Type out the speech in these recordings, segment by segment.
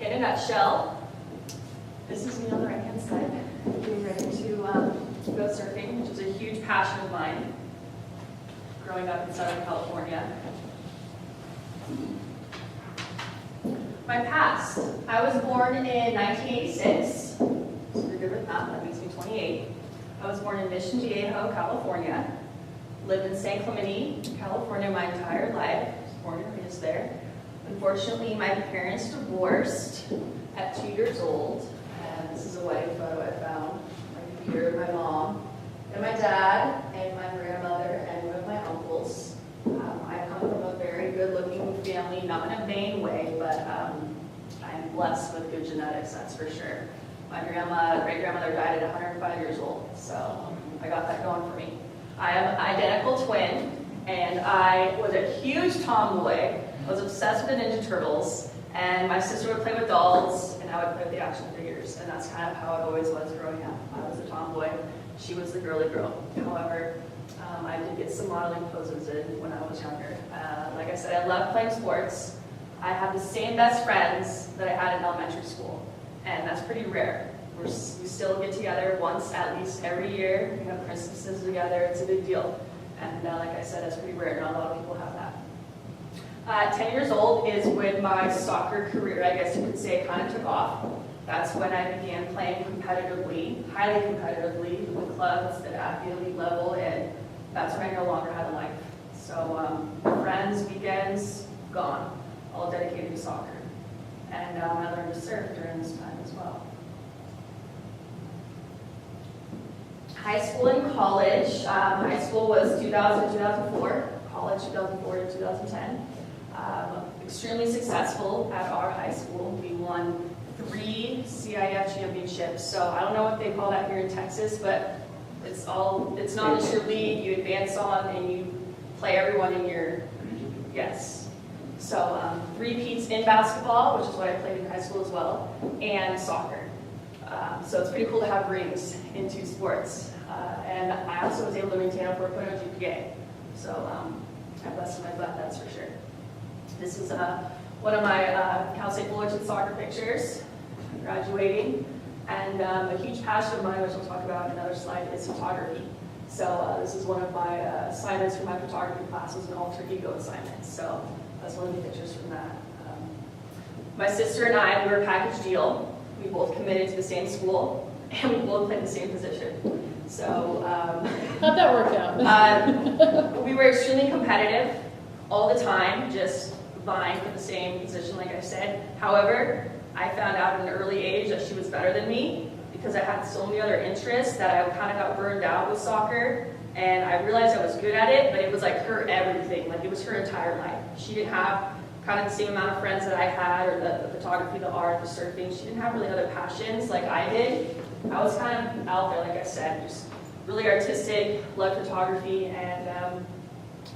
in a nutshell, this is me on the right-hand side, getting ready to go surfing, which is a huge passion of mine, growing up in Southern California. My past. I was born in 1986, so you're good with math, that makes me 28. I was born in Mission Viejo, California. Lived in San Clemente, California my entire life. I was born and raised there. Unfortunately, my parents divorced at 2 years old. And this is a wedding photo I found on my computer of my mom and my dad and my grandmother and one of my uncles. I come from a very good-looking family, not in a vain way, but I'm blessed with good genetics, that's for sure. My great-grandmother died at 105 years old, so I got that going for me. I am an identical twin, and I was a huge tomboy. I was obsessed with the Ninja Turtles, and my sister would play with dolls, and I would play with the action figures, and that's kind of how it always was growing up. I was a tomboy, she was the girly girl. However, I did get some modeling poses in when I was younger. Like I said, I love playing sports. I have the same best friends that I had in elementary school, and that's pretty rare. We still get together once at least every year. We have Christmases together. It's a big deal. And like I said, that's pretty rare. Not a lot of people have that. 10 years old is when my soccer career, I guess you could say, kind of took off. That's when I began playing competitively, highly competitively, with clubs at the elite level, and that's when I no longer had a life. So friends, weekends, gone, all dedicated to soccer. And I learned to surf during this time as well. High school and college. High school was 2000 to 2004, college 2004 to 2010. Extremely successful at our high school. We won 3 CIF championships. So I don't know what they call that here in Texas, but it's not just your league. You advance on and you play everyone in your, yes. So 3 peats in basketball, which is what I played in high school as well, and soccer. So it's pretty cool to have rings in 2 sports. And I also was able to maintain a 4.0 GPA. So I busted my butt, that's for sure. This is one of my Cal State Fullerton soccer pictures, graduating. And a huge passion of mine, which I'll talk about in another slide, is photography. So this is one of my assignments for my photography class, was an alter ego assignment. So that's one of the pictures from that. My sister and I, we were a package deal. We both committed to the same school, and we both played the same position. So how'd that work out? We were extremely competitive all the time, just vying for the same position, like I said. However, I found out at an early age that she was better than me because I had so many other interests that I kind of got burned out with soccer, and I realized I was good at it, but it was like her everything, like it was her entire life. She didn't have kind of the same amount of friends that I had, or the photography, the art, the surfing. She didn't have really other passions like I did. I was kind of out there, like I said, just really artistic, loved photography, and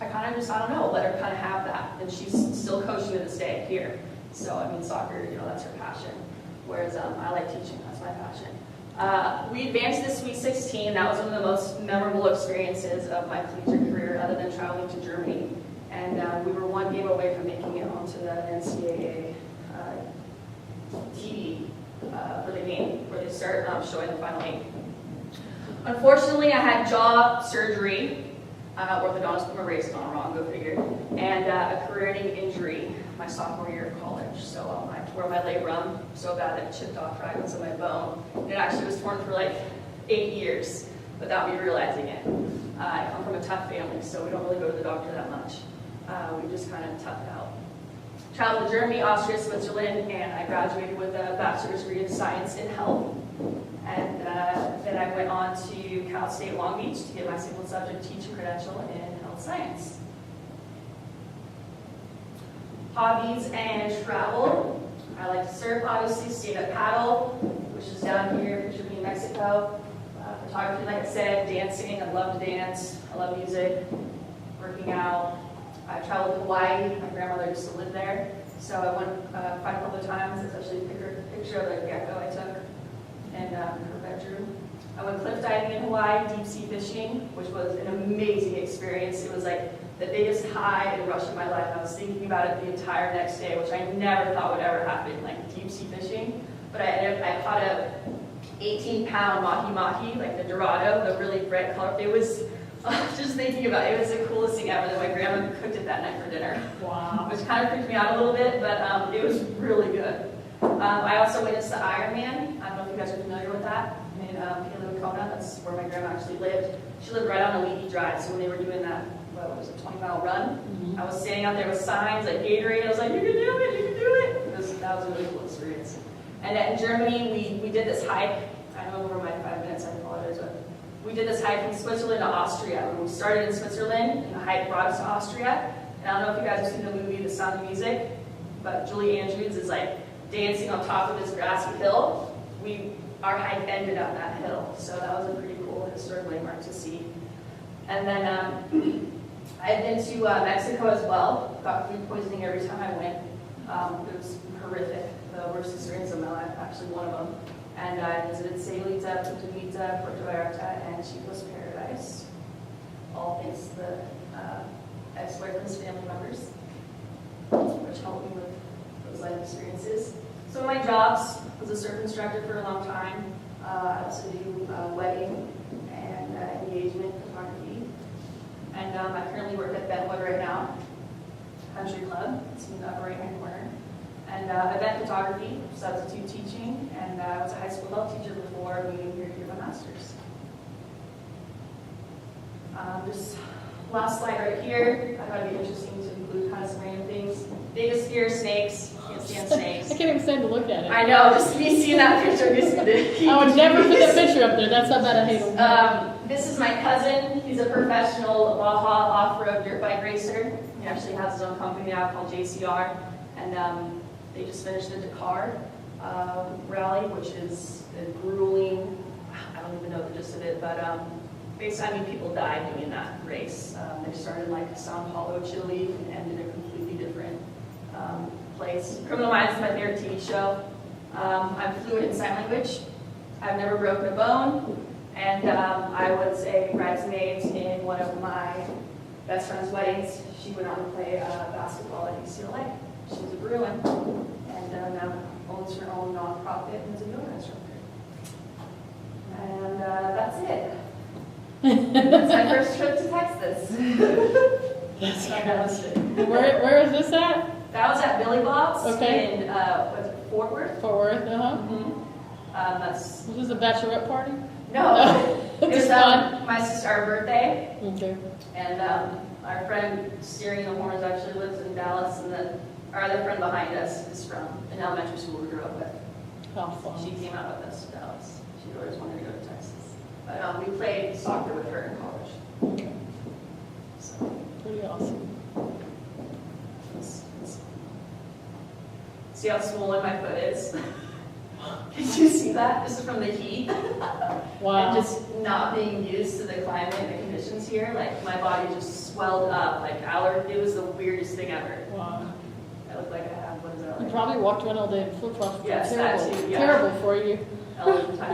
I kind of just, I don't know, let her kind of have that. And she's still coaching to this day here. So, I mean, soccer, that's her passion. Whereas I like teaching, that's my passion. We advanced to Sweet 16. That was one of the most memorable experiences of my collegiate career, other than traveling to Germany. And we were 1 game away from making it onto the NCAA TV for the game, where they start showing the final 8. Unfortunately, I had jaw surgery, orthodontist erased gone wrong, go figure, and a career-ending injury my sophomore year of college. So I tore my labrum so bad that it chipped off fragments of my bone. And it actually was torn for like 8 years without me realizing it. I come from a tough family, so we don't really go to the doctor that much. We just kind of tough it out. Traveled to Germany, Austria, Switzerland, and I graduated with a bachelor's degree in science in health. And then I went on to Cal State Long Beach to get my single subject teaching credential in health science. Hobbies and travel. I like to surf, obviously, stand-up paddle, which is down here, picture me in Mexico. Photography, like I said, dancing. I love to dance. I love music, working out. I traveled to Hawaii. My grandmother used to live there. So I went quite a couple of times. It's actually a picture of the gecko I took in her bedroom. I went cliff diving in Hawaii, deep sea fishing, which was an amazing experience. It was like the biggest high and rush of my life. I was thinking about it the entire next day, which I never thought would ever happen, like deep sea fishing. but I caught a 18-pound mahi-mahi, like the dorado, the really bright color. It was, just thinking about it, it was the coolest thing ever that my grandma cooked it that night for dinner. Wow. Which kind of freaked me out a little bit, but it was really good. I also witnessed the Ironman. I don't know if you guys are familiar with that. In Paleocona, that's where my grandma actually lived. She lived right on the Leaky Drive, so when they were doing that, what was it, 20-mile run, I was standing out there with signs like Gatorade. I was like, you can do it, you can do it. That was a really cool experience. And in Germany, we did this hike. I know over my 5 minutes, I apologize, but we did this hike from Switzerland to Austria. We started in Switzerland, and the hike brought us to Austria. And I don't know if you guys have seen the movie The Sound of Music, but Julie Andrews is like dancing on top of this grassy hill. Our hike ended on that hill, so that was a pretty cool historic landmark to see. And then I've been to Mexico as well. Got food poisoning every time I went. It was horrific. The worst experience of my life, actually one of them. And I visited Sayulita, Puerto Vita, Puerto Vallarta, and Chico's Paradise. All thanks to the ex-boyfriend's family members, which helped me with those life experiences. So my jobs, was a surf instructor for a long time. I also do wedding and engagement photography. And I currently work at Bentwood right now, country club. It's in the upper right-hand corner. And event photography, substitute teaching, and I was a high school health teacher before moving here to get my master's. Just last slide right here. I thought it'd be interesting to include kind of some random things. Biggest fear, snakes. Can't stand snakes. I can't even stand to look at it. I know, just me seeing that picture gives me the I would never put that picture up there. That's how bad I hate them. This is my cousin. He's a professional Baja off-road dirt bike racer. He actually has his own company now called JCR. And they just finished the Dakar rally, which is a grueling, I don't even know the gist of it, but basically, people died doing that race. They started in like Sao Paulo, Chile, and ended in a completely different place. Criminal Minds is my favorite TV show. I'm fluent in sign language. I've never broken a bone. And I was a bridesmaid in one of my best friend's weddings. She went on to play basketball at UCLA. She was a Bruin, and now owns her own nonprofit and is a yoga instructor. And that's it. That's my first trip to Texas. That's fantastic. Where is this at? That was at Billy Bob's Okay. in was it Fort Worth? Fort Worth, That's Was this a bachelorette party? no. It was Just fun. my sister's birthday, Okay. and our friend steering the horns actually lives in Dallas, and then our other friend behind us is from an elementary school we grew up with. How fun. She came out with us to Dallas. She always wanted to go to Texas. But we played soccer with her in college. Okay. So Pretty awesome. see how swollen my foot is? Did you see that? This is from the heat. Wow. And just not being used to the climate and the conditions here. Like my body just swelled up. Like it was the weirdest thing ever. Wow. I looked like I had, what is that You like? probably walked around all day in flip-flops. Yes, Terrible. that too, yeah. Terrible for you. Elephant time.